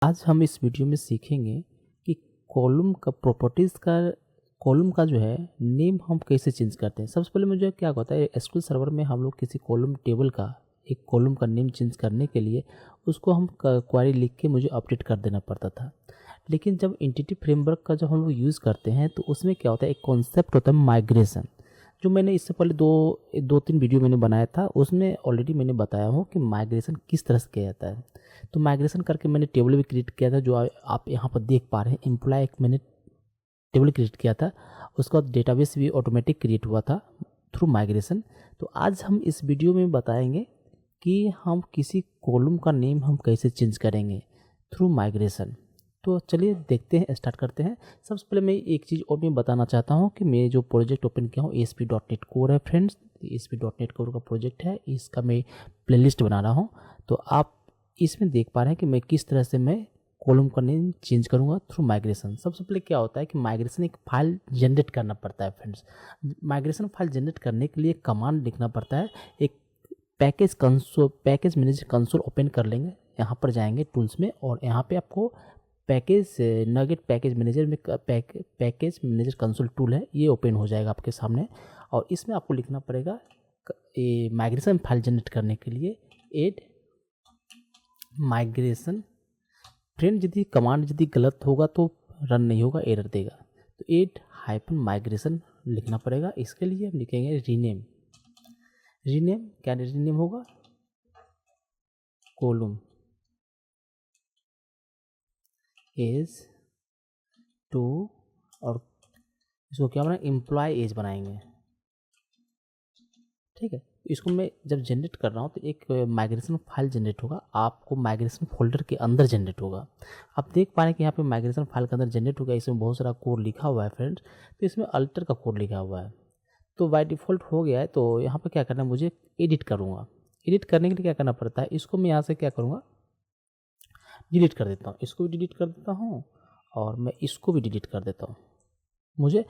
आज हम इस वीडियो में सीखेंगे कि कॉलम का जो है नेम हम कैसे चेंज करते हैं। सबसे पहले मुझे क्या होता है, एसक्यूएल सर्वर में हम लोग किसी कॉलम टेबल का एक कॉलम का नेम चेंज करने के लिए उसको हम क्वेरी लिख के मुझे अपडेट कर देना पड़ता था। लेकिन जब एंटिटी फ्रेमवर्क का जब हम लोग यूज़ करते हैं तो उसमें क्या होता है, एक कॉन्सेप्ट होता है माइग्रेशन, जो मैंने इससे पहले दो तीन वीडियो मैंने बनाया था, उसमें ऑलरेडी मैंने बताया हूँ कि माइग्रेशन किस तरह से किया जाता है। तो माइग्रेशन करके मैंने टेबल भी क्रिएट किया था, जो आप यहाँ पर देख पा रहे हैं। एम्प्लॉय एक मैंने टेबल क्रिएट किया था, उसके बाद डेटाबेस भी ऑटोमेटिक क्रिएट हुआ था थ्रू माइग्रेशन। तो आज हम इस वीडियो में बताएंगे कि हम किसी कॉलम का नेम हम कैसे चेंज करेंगे थ्रू माइग्रेशन। तो चलिए देखते हैं, स्टार्ट करते हैं। सबसे पहले मैं एक चीज़ और मैं बताना चाहता हूँ कि मैं जो प्रोजेक्ट ओपन किया हूँ ASP.NET Core है फ्रेंड्स। ASP.NET Core का प्रोजेक्ट है, इसका मैं प्लेलिस्ट बना रहा हूँ। तो आप इसमें देख पा रहे हैं कि मैं किस तरह से मैं कॉलम का नेम चेंज करूँगा थ्रू माइग्रेशन। सबसे पहले क्या होता है कि माइग्रेशन एक फाइल जनरेट करना पड़ता है फ्रेंड्स। माइग्रेशन फाइल जनरेट करने के लिए कमांड लिखना पड़ता है। एक पैकेज मैनेजर कंसोल ओपन कर लेंगे, यहाँ पर जाएंगे टूल्स में, और यहाँ पे आपको पैकेज नगेट पैकेज मैनेजर में पैकेज मैनेजर कंसोल टूल है, ये ओपन हो जाएगा आपके सामने। और इसमें आपको लिखना पड़ेगा माइग्रेशन फाइल जनरेट करने के लिए एड माइग्रेशन। फ्रेंड यदि कमांड यदि गलत होगा तो रन नहीं होगा, एरर देगा। तो एड -माइग्रेशन लिखना पड़ेगा। इसके लिए हम लिखेंगे रीनेम। क्या रीनेम होगा, कॉलम एज टू, और इसको क्या बनाएंगे, एम्प्लॉय एज बनाएंगे। ठीक है, इसको मैं जब जनरेट कर रहा हूँ तो एक माइग्रेशन फाइल जनरेट होगा, आपको माइग्रेशन फोल्डर के अंदर जनरेट होगा। आप देख पा रहे हैं कि यहाँ पे माइग्रेशन फाइल के अंदर जनरेट होगा। इसमें बहुत सारा कोड लिखा हुआ है फ्रेंड्स। तो इसमें अल्टर का कोड लिखा हुआ है, तो बाय डिफ़ॉल्ट हो गया है। तो यहाँ पे क्या करना है, मुझे एडिट करूँगा। एडिट करने के लिए क्या करना पड़ता है, इसको मैं यहाँ से क्या करूँगा, डिलीट कर देता हूँ। इसको भी डिलीट कर देता हूँ और मैं इसको भी डिलीट कर देता हूँ। मुझे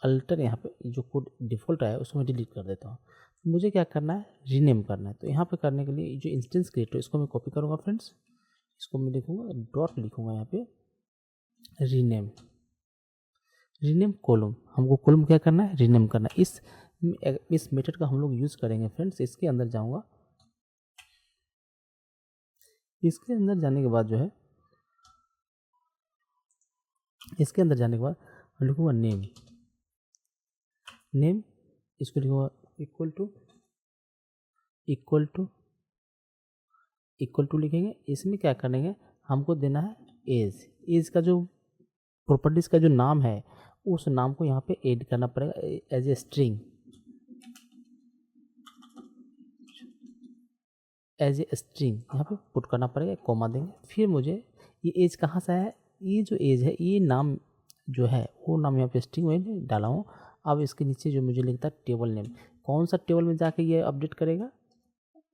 अल्टर यहाँ पे जो कोड डिफ़ॉल्ट है उसको मैं डिलीट कर देता हूँ। मुझे क्या करना है, रीनेम करना है। तो यहाँ पे करने के लिए जो इंस्टेंस क्रिएट हो, इसको मैं कॉपी करूँगा फ्रेंड्स। इसको मैं लिखूँगा, डॉट लिखूँगा यहाँ पे, रीनेम कॉलम। हमको कॉलम क्या करना है, रीनेम करना है। इस मेथड का हम लोग यूज़ करेंगे फ्रेंड्स। इसके अंदर जाऊँगा, इसके अंदर जाने के बाद जो है, इसके अंदर जाने के बाद लिखूँगा नेम। इसको लिखूँगा इक्वल टू लिखेंगे। इसमें क्या करेंगे, हमको देना है एज का जो प्रॉपर्टीज़ का जो नाम है, उस नाम को यहाँ पे ऐड करना पड़ेगा एज ए स्ट्रिंग, यहाँ पे पुट करना पड़ेगा, कॉमा देंगे। फिर मुझे ये एज कहाँ से है, ये जो एज है, ये नाम जो है वो नाम यहाँ पे स्ट्रिंग में डाला हूँ। अब इसके नीचे जो मुझे लिखता है टेबल नेम, कौन सा टेबल में जाके ये अपडेट करेगा,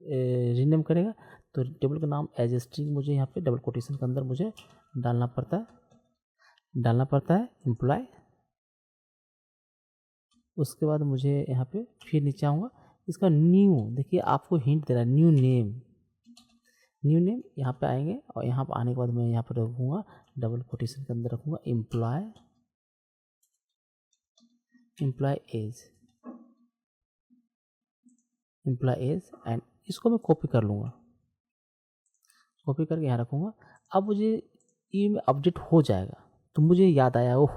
रीनेम करेगा। तो टेबल का नाम एज ए स्ट्रिंग मुझे यहाँ पे डबल कोटेशन के अंदर मुझे डालना पड़ता है एम्प्लॉय। उसके बाद मुझे यहाँ पे फिर नीचे आऊँगा, इसका न्यू, देखिए आपको हिंट दे रहा है, न्यू नेम। यहाँ पे आएंगे और यहाँ पर आने के बाद मैं यहाँ पर रखूँगा, डबल कोटेशन के अंदर रखूँगा एम्प्लॉय एज एंड इसको मैं कॉपी कर लूँगा, कॉपी करके यहाँ रखूँगा। अब मुझे ये में अपडेट हो जाएगा तो मुझे याद आया, ओह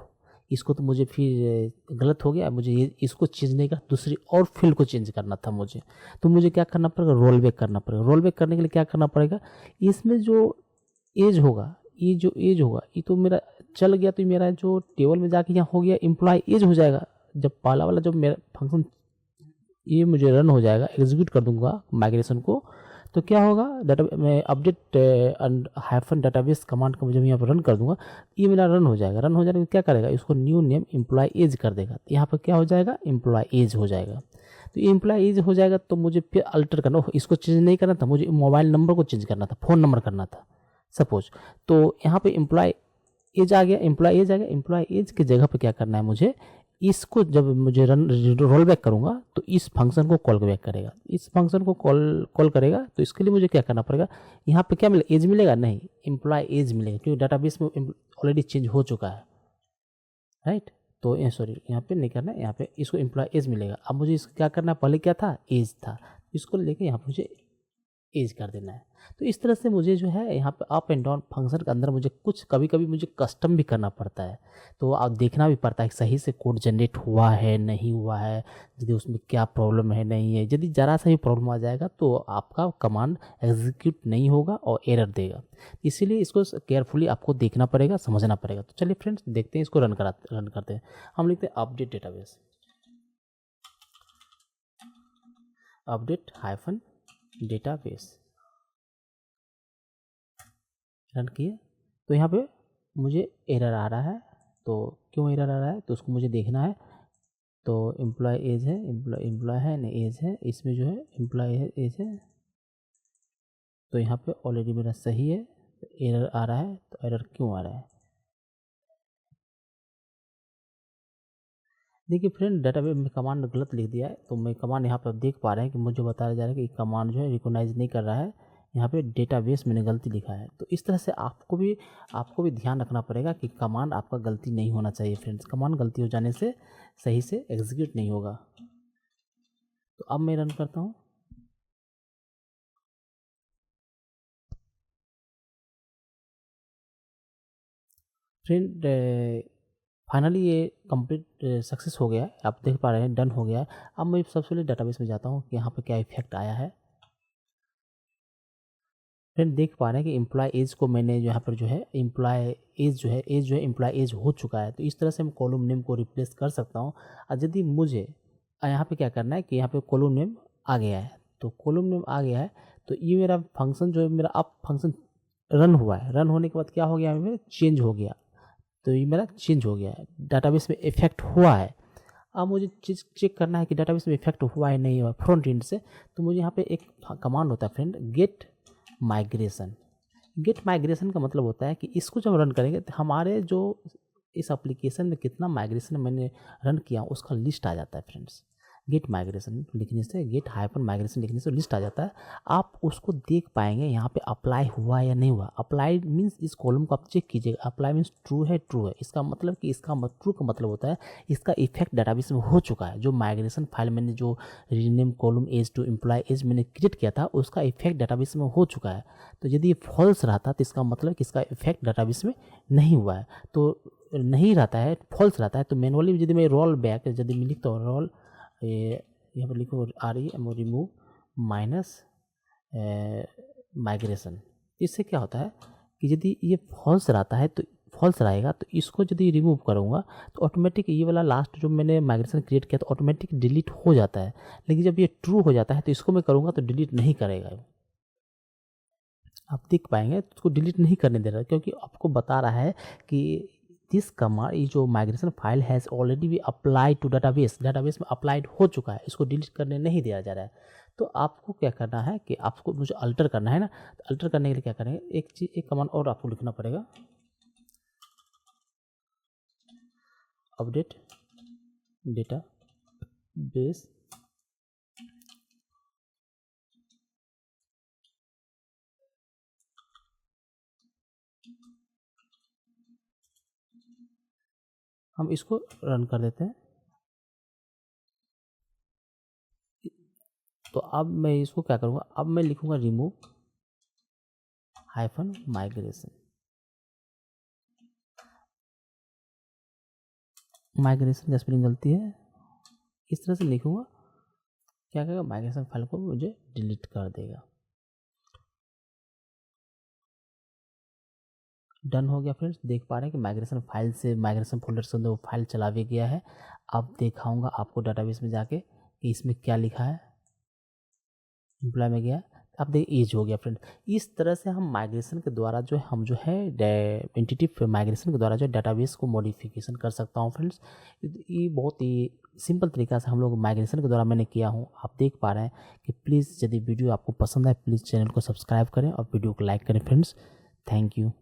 इसको तो मुझे फिर गलत हो गया, मुझे ये इसको चेंज नहीं कर, दूसरी और फील्ड को चेंज करना था मुझे। तो मुझे क्या करना पड़ेगा, रोल बैक करना पड़ेगा। रोल बैक करने के लिए क्या करना पड़ेगा, इसमें जो एज होगा, ये तो मेरा चल गया, तो मेरा जो टेबल में जाके यहाँ हो गया एम्प्लॉय एज हो जाएगा। जब पहला वाला जब मेरा फंक्शन ये मुझे रन हो जाएगा, एग्जीक्यूट कर दूंगा माइग्रेशन को, तो क्या होगा, डाटा मैं अपडेट हाइफन डाटाबेस कमांड को जब यहाँ पर रन कर दूंगा, ये मेरा रन हो जाएगा। रन हो जाने क्या करेगा, इसको न्यू नेम एम्प्लॉय एज कर देगा। तो यहाँ पर क्या हो जाएगा, एम्प्लॉय एज हो जाएगा। तो ये एम्प्लॉय एज हो जाएगा तो मुझे फिर अल्टर करना, इसको चेंज नहीं करना था, मुझे मोबाइल नंबर को चेंज करना था, फ़ोन नंबर करना था सपोज। तो यहाँ पर एम्प्लॉय एज आ गया, एम्प्लॉय एज की जगह पर क्या करना है, मुझे इसको जब मुझे रोल बैक करूँगा तो इस फंक्शन को कॉल बैक करेगा, इस फंक्शन को कॉल करेगा। तो इसके लिए मुझे क्या करना पड़ेगा, यहाँ पे क्या मिलेगा, एज मिलेगा, नहीं एम्प्लॉय एज मिलेगा, क्योंकि डाटाबेस में ऑलरेडी चेंज हो चुका है, राइट। तो सॉरी यहाँ पे नहीं करना है, यहाँ पे इसको एम्प्लॉय एज मिलेगा। अब मुझे इसको क्या करना है, पहले क्या था, एज था, इसको लेके यहाँ पे मुझे एज कर देना है। तो इस तरह से मुझे जो है यहाँ पे अप एंड डाउन फंक्शन के अंदर मुझे कुछ कभी कभी मुझे कस्टम भी करना पड़ता है। तो आप देखना भी पड़ता है कि सही से कोड जनरेट हुआ है नहीं हुआ है, यदि उसमें क्या प्रॉब्लम है नहीं है। यदि ज़रा सा भी प्रॉब्लम आ जाएगा तो आपका कमांड एग्जीक्यूट नहीं होगा और एरर देगा। इसीलिए इसको केयरफुली आपको देखना पड़ेगा, समझना पड़ेगा। तो चलिए फ्रेंड्स देखते हैं, इसको रन करते हैं। हम लिखते हैं update database, update hyphen database, run किए। तो यहाँ पे मुझे एरर आ रहा है। तो क्यों एरर आ रहा है, तो उसको मुझे देखना है। तो एम्प्लॉय एज है, एम्प्लॉय है नहीं एज है, इसमें जो है एम्प्लॉय एज है। तो यहाँ पे ऑलरेडी मेरा सही है, तो एरर आ रहा है। तो एरर क्यों आ रहा है, देखिए फ्रेंड डेटाबेस में कमांड गलत लिख दिया है। तो मैं कमांड यहाँ पर देख पा रहे हैं कि मुझे बताया जा रहा है कि कमांड जो है रिकॉग्नाइज नहीं कर रहा है, यहाँ पे डेटाबेस मैंने गलती लिखा है। तो इस तरह से आपको भी ध्यान रखना पड़ेगा कि कमांड आपका गलती नहीं होना चाहिए फ्रेंड्स। कमांड गलती हो जाने से सही से एग्जीक्यूट नहीं होगा। तो अब मैं रन करता हूँ। फ्रेंड फाइनली ये कंप्लीट सक्सेस हो गया है, आप देख पा रहे हैं डन हो गया है। अब मैं सबसे पहले डेटाबेस में जाता हूँ कि यहाँ पर क्या इफेक्ट आया है। फ्रेंड देख पा रहे हैं कि एम्प्लॉय एज को मैंने यहाँ पर जो है एम्प्लॉय एज जो है एम्प्लॉय एज हो चुका है। तो इस तरह से मैं कॉलम नेम को रिप्लेस कर सकता हूँ। और यदि मुझे यहाँ पे क्या करना है कि यहाँ पे कॉलम नेम आ गया है, तो कॉलम नेम आ गया है तो ये मेरा फंक्शन जो है, मेरा अब फंक्शन रन हुआ है। रन होने के बाद क्या हो गया, मेरा चेंज हो गया। तो ये मेरा चेंज हो गया है, डाटाबेस में इफेक्ट हुआ है। अब मुझे चीज़ चेक करना है कि डाटाबेस में इफेक्ट हुआ है नहीं हुआ फ्रंट एंड से। तो मुझे यहाँ पे एक कमांड होता है friend, get migration. Get migration का मतलब होता है कि इसको जब रन करेंगे तो हमारे जो इस एप्लीकेशन में कितना माइग्रेशन मैंने रन किया उसका लिस्ट आ जाता है फ्रेंड्स। गेट माइग्रेशन लिखने से, गेट हाइफन माइग्रेशन लिखने से लिस्ट आ जाता है। आप उसको देख पाएंगे यहाँ पे अप्लाई हुआ या नहीं हुआ। अप्लाई मीन्स इस कॉलम को आप चेक कीजिएगा, अप्लाई मीन्स ट्रू है, ट्रू है। इसका मतलब कि ट्रू का मतलब होता है इसका इफेक्ट डाटाबेस में हो चुका है। जो माइग्रेशन फाइल मैंने जो rename column age to employ age मैंने क्रिएट किया था उसका इफेक्ट डाटाबेस में हो चुका है। तो यदि ये फॉल्स रहता तो इसका मतलब कि इसका इफेक्ट डाटाबेस में नहीं हुआ है। तो नहीं रहता है, फॉल्स रहता है। तो मैनुअली यदि मैं रोल बैक यदि मैं लिखता हूँ रोल, ये यहाँ पर लिखो रिमूव माइनस माइग्रेशन। इससे क्या होता है कि यदि ये फॉल्स रहता है तो फॉल्स रहेगा, तो इसको यदि रिमूव करूँगा तो ऑटोमेटिक ये वाला लास्ट जो मैंने माइग्रेशन क्रिएट किया तो ऑटोमेटिक डिलीट हो जाता है। लेकिन जब ये ट्रू हो जाता है तो इसको मैं करूँगा तो डिलीट नहीं करेगा। आप देख पाएंगे तो उसको डिलीट नहीं करने दे रहा, क्योंकि आपको बता रहा है कि दिस कमांड, ये जो माइग्रेशन फाइल हैज़ ऑलरेडी भी अप्लाइड टू डाटाबेस में अप्लाइड हो चुका है, इसको डिलीट करने नहीं दिया जा रहा है। तो आपको क्या करना है कि आपको मुझे अल्टर करना है ना, तो अल्टर करने के लिए क्या करेंगे, एक कमांड और आपको लिखना पड़ेगा, अपडेट डेटाबेस हम इसको रन कर देते हैं। तो अब मैं इसको क्या करूँगा, अब मैं लिखूँगा रिमूव हाइफन माइग्रेशन। माइग्रेशन का स्पेलिंग गलती है, इस तरह से लिखूँगा, क्या करेगा माइग्रेशन फाइल को मुझे डिलीट कर देगा। डन हो गया फ्रेंड्स। देख पा रहे हैं कि माइग्रेशन फाइल से माइग्रेशन फोल्डर से अंदर वो फाइल चला भी गया है। अब दिखाऊंगा आपको डाटाबेस में जाके कि इसमें क्या लिखा है। एम्प्लॉय में गया, अब देखिए एज हो गया फ्रेंड। इस तरह से हम माइग्रेशन के द्वारा जो है हम जो है एंटिटी माइग्रेशन के द्वारा जो है डाटाबेस को मॉडिफिकेशन कर सकता हूँ फ्रेंड्स। ये बहुत ही सिंपल तरीका से हम लोग माइग्रेशन के द्वारा मैंने किया हूँ। आप देख पा रहे हैं कि प्लीज़ यदि वीडियो आपको पसंद है प्लीज़ चैनल को सब्सक्राइब करें और वीडियो को लाइक करें फ्रेंड्स। Thank you.